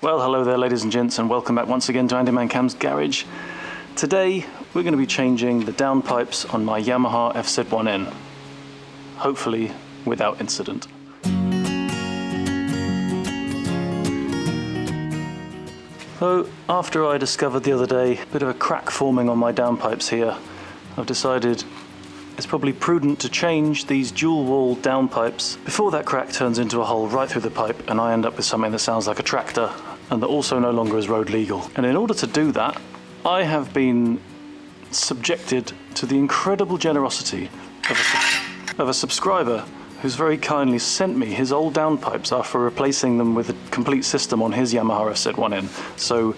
Well, hello there ladies and gents, and welcome back once again to AndyManCam's garage. Today we're going to be changing the downpipes on my Yamaha FZ1-N, hopefully without incident. So after I discovered the other day a bit of a crack forming on my downpipes here, I've decided it's probably prudent to change these dual wall downpipes before that crack turns into a hole right through the pipe and I end up with something that sounds like a tractor and that also no longer is road legal. And in order to do that, I have been subjected to the incredible generosity of a subscriber who's very kindly sent me his old downpipes after replacing them with a complete system on his Yamaha FZ1-N. So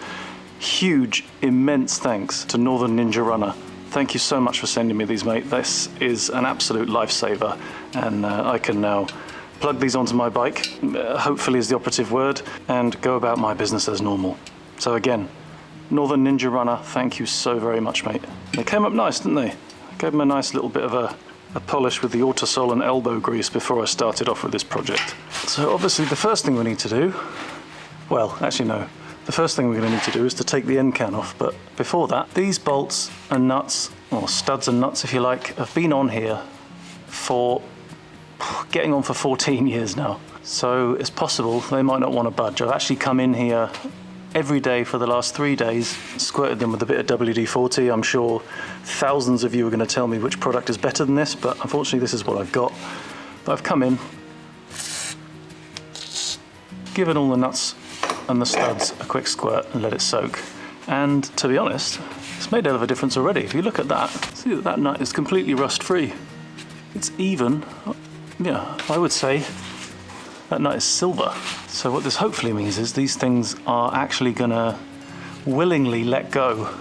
huge, immense thanks to Northern Ninja Runner. Thank you so much for sending me these, mate. This is an absolute lifesaver, and I can now plug these onto my bike, hopefully is the operative word, and go about my business as normal. So again, Northern Ninja Runner, thank you so very much, mate. They came up nice, didn't they? I gave them a nice little bit of a polish with the Autosol and elbow grease before I started off with this project. So obviously the first thing we need to do, well, actually no, the first thing we're going to need to do is to take the end can off, but before that, these bolts and nuts, or studs and nuts if you like, have been on here for getting on for 14 years now. So it's possible they might not want to budge. I've actually come in here every day for the last 3 days, squirted them with a bit of WD-40. I'm sure thousands of you are going to tell me which product is better than this, but unfortunately this is what I've got. But I've come in, given all the nuts and the studs a quick squirt and let it soak. And to be honest, it's made a hell of a difference already. If you look at that, see that nut is completely rust-free. It's even, yeah, I would say that nut is silver. So what this hopefully means is these things are actually gonna willingly let go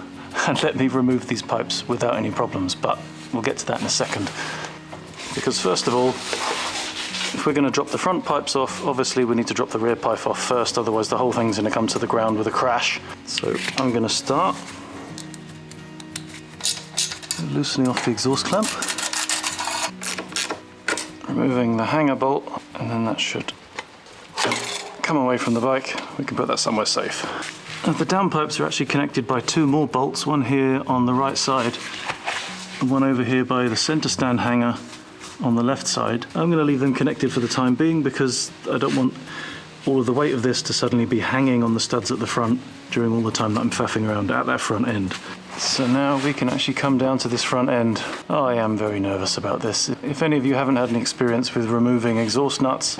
and let me remove these pipes without any problems, but we'll get to that in a second. Because first of all, if we're gonna drop the front pipes off, obviously we need to drop the rear pipe off first, otherwise the whole thing's gonna come to the ground with a crash. So I'm gonna start loosening off the exhaust clamp, removing the hanger bolt, and then that should come away from the bike. We can put that somewhere safe. And the downpipes are actually connected by 2 more bolts, one here on the right side and one over here by the center stand hanger on the left side. I'm going to leave them connected for the time being because I don't want all of the weight of this to suddenly be hanging on the studs at the front during all the time that I'm faffing around at that front end. So now we can actually come down to this front end. Oh, I am very nervous about this. If any of you haven't had any experience with removing exhaust nuts,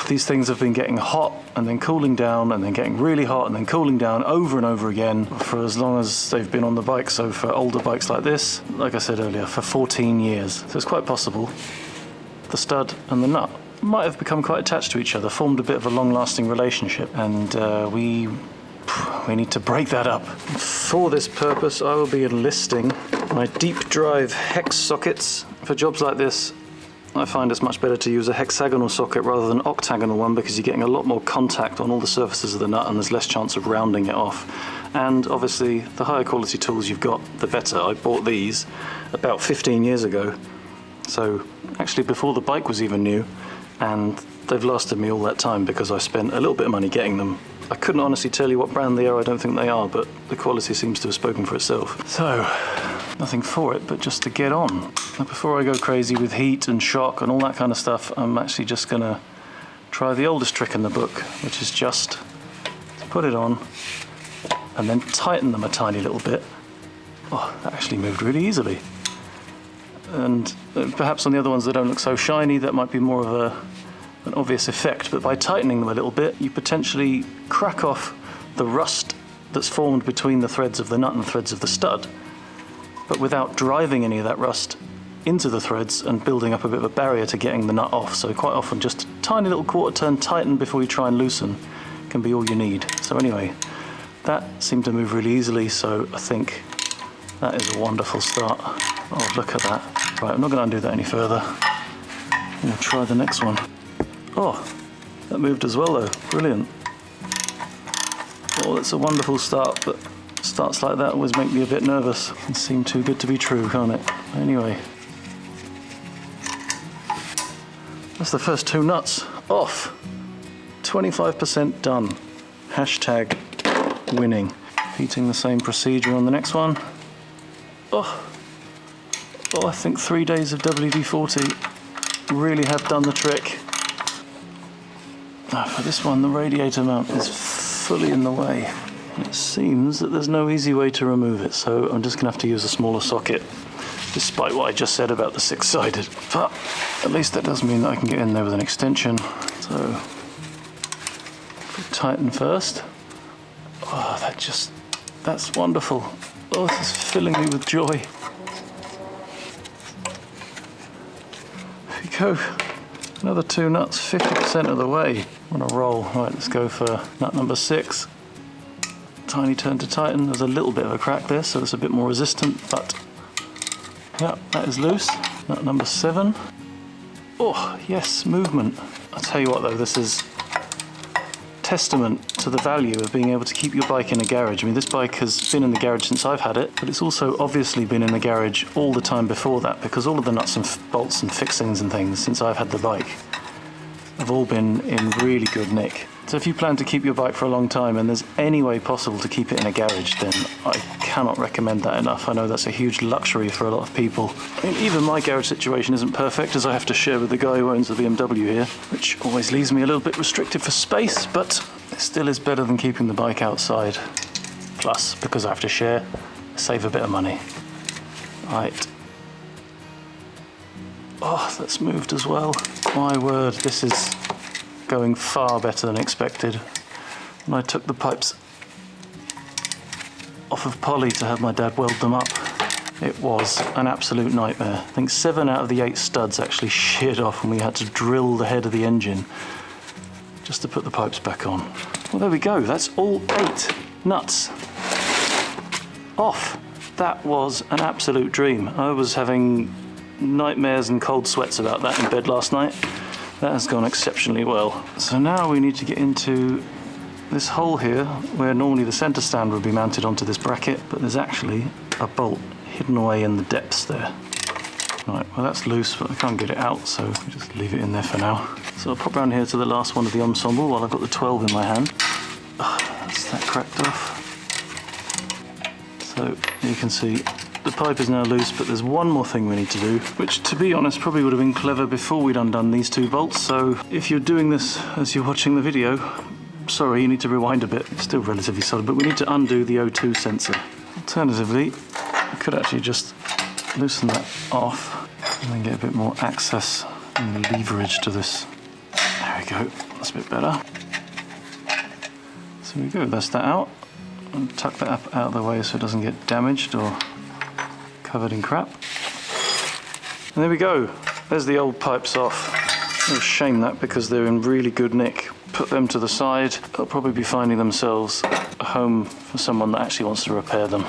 these things have been getting hot and then cooling down and then getting really hot and then cooling down over and over again for as long as they've been on the bike. So for older bikes like this, like I said earlier, for 14 years. So it's quite possible the stud and the nut might have become quite attached to each other, formed a bit of a long-lasting relationship, and we need to break that up. For this purpose, I will be enlisting my deep drive hex sockets. For jobs like this, I find it's much better to use a hexagonal socket rather than an octagonal one because you're getting a lot more contact on all the surfaces of the nut and there's less chance of rounding it off. And obviously, the higher quality tools you've got, the better. I bought these about 15 years ago, so actually before the bike was even new, and they've lasted me all that time because I spent a little bit of money getting them. I couldn't honestly tell you what brand they are, I don't think they are, but the quality seems to have spoken for itself. So, nothing for it but just to get on. Now, before I go crazy with heat and shock and all that kind of stuff, I'm actually just gonna try the oldest trick in the book, which is just to put it on and then tighten them a tiny little bit. Oh, that actually moved really easily. And perhaps on the other ones that don't look so shiny, that might be more of an obvious effect, but by tightening them a little bit, you potentially crack off the rust that's formed between the threads of the nut and the threads of the stud, but without driving any of that rust into the threads and building up a bit of a barrier to getting the nut off. So quite often just a tiny little quarter turn tighten before you try and loosen can be all you need. So anyway, that seemed to move really easily, so I think that is a wonderful start. Oh, look at that. Right, I'm not going to undo that any further. I'm going to try the next one. Oh, that moved as well though. Brilliant. Oh, that's a wonderful start, but starts like that always make me a bit nervous. It seemed too good to be true, can't it? Anyway. That's the first 2 nuts off. 25% done. Hashtag winning. Repeating the same procedure on the next one. Oh, I think 3 days of WD-40 really have done the trick. For this one, the radiator mount is fully in the way. It seems that there's no easy way to remove it, so I'm just going to have to use a smaller socket, despite what I just said about the six-sided. But at least that does mean that I can get in there with an extension. So, tighten first. Oh, that's wonderful. Oh, this is filling me with joy. There we go. Another 2 nuts, 50% of the way. On a roll. Right, let's go for nut number 6. Tiny turn to tighten. There's a little bit of a crack there, so it's a bit more resistant, but yeah, that is loose. Nut number 7. Oh, yes, movement. I'll tell you what though, this is testament to the value of being able to keep your bike in a garage. I mean, this bike has been in the garage since I've had it, but it's also obviously been in the garage all the time before that, because all of the nuts and bolts and fixings and things since I've had the bike have all been in really good nick. So if you plan to keep your bike for a long time and there's any way possible to keep it in a garage, then I cannot recommend that enough. I know that's a huge luxury for a lot of people. I mean, even my garage situation isn't perfect, as I have to share with the guy who owns the BMW here, which always leaves me a little bit restricted for space, but it still is better than keeping the bike outside. Plus, because I have to share, I save a bit of money. Right. Oh, that's moved as well. My word, this is going far better than expected. When I took the pipes off of Polly to have my dad weld them up, it was an absolute nightmare. I think 7 out of the 8 studs actually sheared off and we had to drill the head of the engine just to put the pipes back on. Well, there we go. That's all 8 nuts off. That was an absolute dream. I was having nightmares and cold sweats about that in bed last night. That has gone exceptionally well. So now we need to get into this hole here, where normally the center stand would be mounted onto this bracket, but there's actually a bolt hidden away in the depths there. Right, well that's loose, but I can't get it out, so we just leave it in there for now. So I'll pop around here to the last one of the ensemble while I've got the 12 in my hand. That's that cracked off. So you can see the pipe is now loose, but there's one more thing we need to do, which to be honest probably would have been clever before we'd undone these 2 bolts. So if you're doing this as you're watching the video, sorry, you need to rewind a bit. It's still relatively solid, but we need to undo the O2 sensor. Alternatively, I could actually just loosen that off and then get a bit more access and leverage to this. There we go, that's a bit better. So we go, that's that out. And tuck that up out of the way so it doesn't get damaged or covered in crap. And there we go, there's the old pipes off. It's a shame that, because they're in really good nick. Put them to the side, they'll probably be finding themselves a home for someone that actually wants to repair them.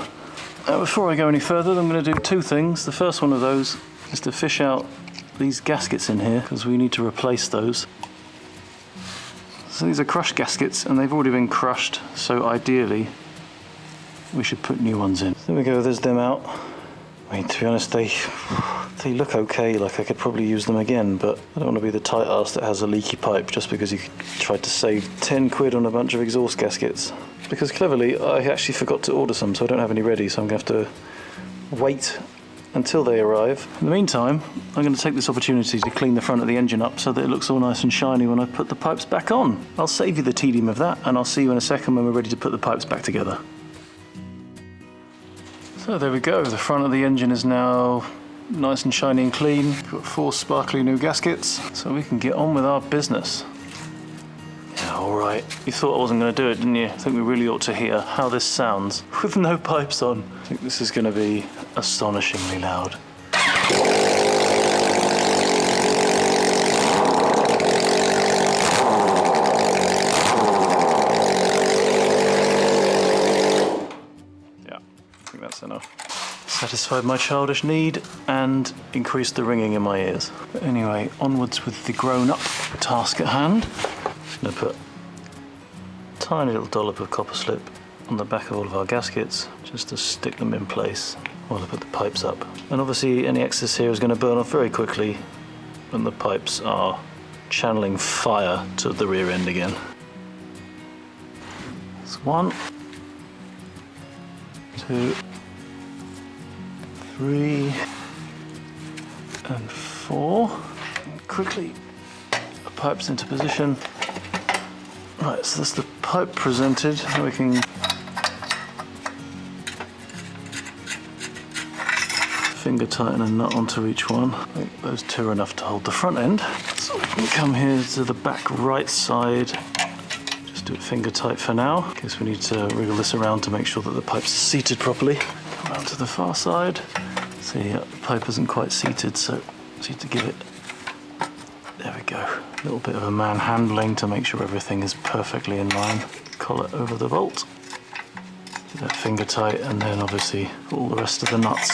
Now before I go any further, I'm going to do 2 things. The first one of those is to fish out these gaskets in here, because we need to replace those. So these are crushed gaskets and they've already been crushed, so ideally we should put new ones in. There we go, there's them out. I mean, to be honest, they look okay, like I could probably use them again, but I don't want to be the tight ass that has a leaky pipe just because you tried to save 10 quid on a bunch of exhaust gaskets. Because cleverly, I actually forgot to order some, so I don't have any ready, so I'm going to have to wait until they arrive. In the meantime, I'm going to take this opportunity to clean the front of the engine up so that it looks all nice and shiny when I put the pipes back on. I'll save you the tedium of that, and I'll see you in a second when we're ready to put the pipes back together. So there we go, the front of the engine is now nice and shiny and clean. We've got 4 sparkly new gaskets, so we can get on with our business. Yeah, alright. You thought I wasn't going to do it, didn't you? I think we really ought to hear how this sounds with no pipes on. I think this is going to be astonishingly loud. Enough. Satisfied my childish need and increased the ringing in my ears. But anyway, onwards with the grown-up task at hand. I'm going to put a tiny little dollop of copper slip on the back of all of our gaskets just to stick them in place while I put the pipes up. And obviously any excess here is going to burn off very quickly when the pipes are channeling fire to the rear end again. It's 1, 2, 3, and 4. Quickly, the pipes into position. Right, so that's the pipe presented. Now we can finger tighten a nut onto each one. I think those two are enough to hold the front end. So we can come here to the back right side. Just do it finger tight for now, in case we need to wriggle this around to make sure that the pipe's seated properly. Around to the far side. See, the pipe isn't quite seated, so just need to give it, there we go, a little bit of a manhandling to make sure everything is perfectly in line. Collet over the bolt. Do that finger tight, and then obviously all the rest of the nuts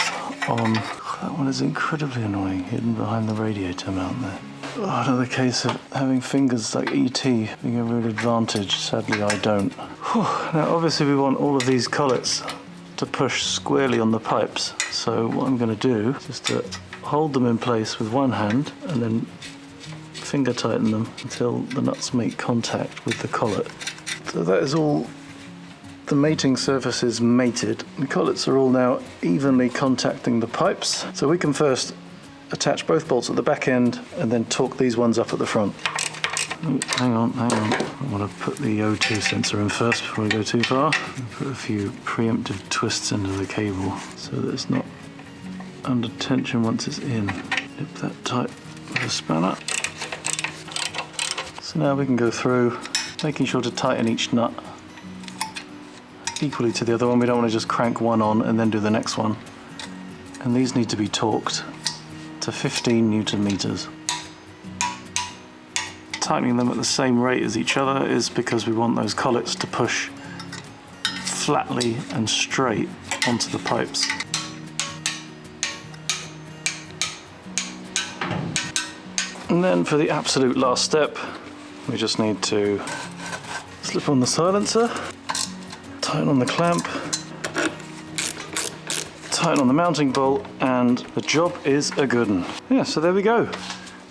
on. That one is incredibly annoying, hidden behind the radiator mount there. Oh, another case of having fingers like ET being a real advantage. Sadly, I don't. Whew. Now, obviously, we want all of these collets to push squarely on the pipes. So what I'm going to do is just to hold them in place with one hand and then finger tighten them until the nuts make contact with the collet. So that is all the mating surfaces mated. The collets are all now evenly contacting the pipes. So we can first attach both bolts at the back end and then torque these ones up at the front. Oh, hang on. I want to put the O2 sensor in first before we go too far. Put a few preemptive twists into the cable so that it's not under tension once it's in. Nip that tight with a spanner. So now we can go through, making sure to tighten each nut equally to the other one. We don't want to just crank one on and then do the next one. And these need to be torqued to 15 Newton meters. Tightening them at the same rate as each other is because we want those collets to push flatly and straight onto the pipes. And then for the absolute last step, we just need to slip on the silencer, tighten on the clamp, tighten on the mounting bolt, and the job is a good one. Yeah, so there we go.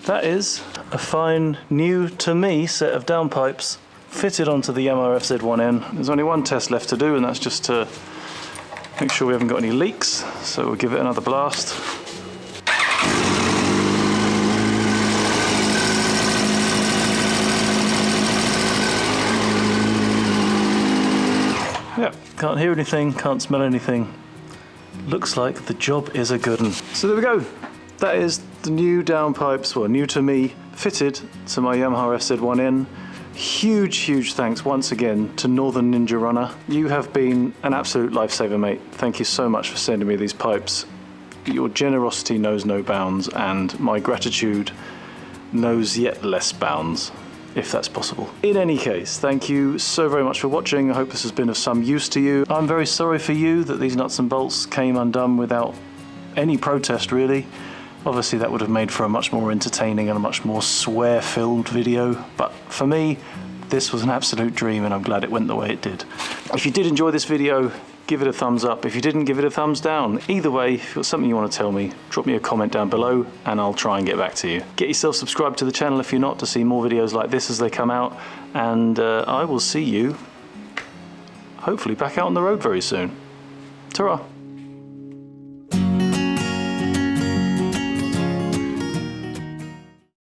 That is a fine, new to me set of downpipes fitted onto the Yamaha FZ1-N. There's only one test left to do, and that's just to make sure we haven't got any leaks. So we'll give it another blast. Yeah, can't hear anything, can't smell anything. Looks like the job is a good one. So there we go. That is the new downpipes, well, new to me, fitted to my Yamaha FZ1-N. Huge thanks once again to Northern Ninja Runner. You have been an absolute lifesaver, mate. Thank you so much for sending me these pipes. Your generosity knows no bounds, and my gratitude knows yet less bounds, if that's possible. In any case, thank you so very much for watching. I hope this has been of some use to you. I'm very sorry for you that these nuts and bolts came undone without any protest, really. Obviously that would have made for a much more entertaining and a much more swear-filled video, but for me, this was an absolute dream and I'm glad it went the way it did. If you did enjoy this video, give it a thumbs up. If you didn't, give it a thumbs down. Either way, if you've got something you want to tell me, drop me a comment down below and I'll try and get back to you. Get yourself subscribed to the channel if you're not, to see more videos like this as they come out, and I will see you hopefully back out on the road very soon. Ta-ra.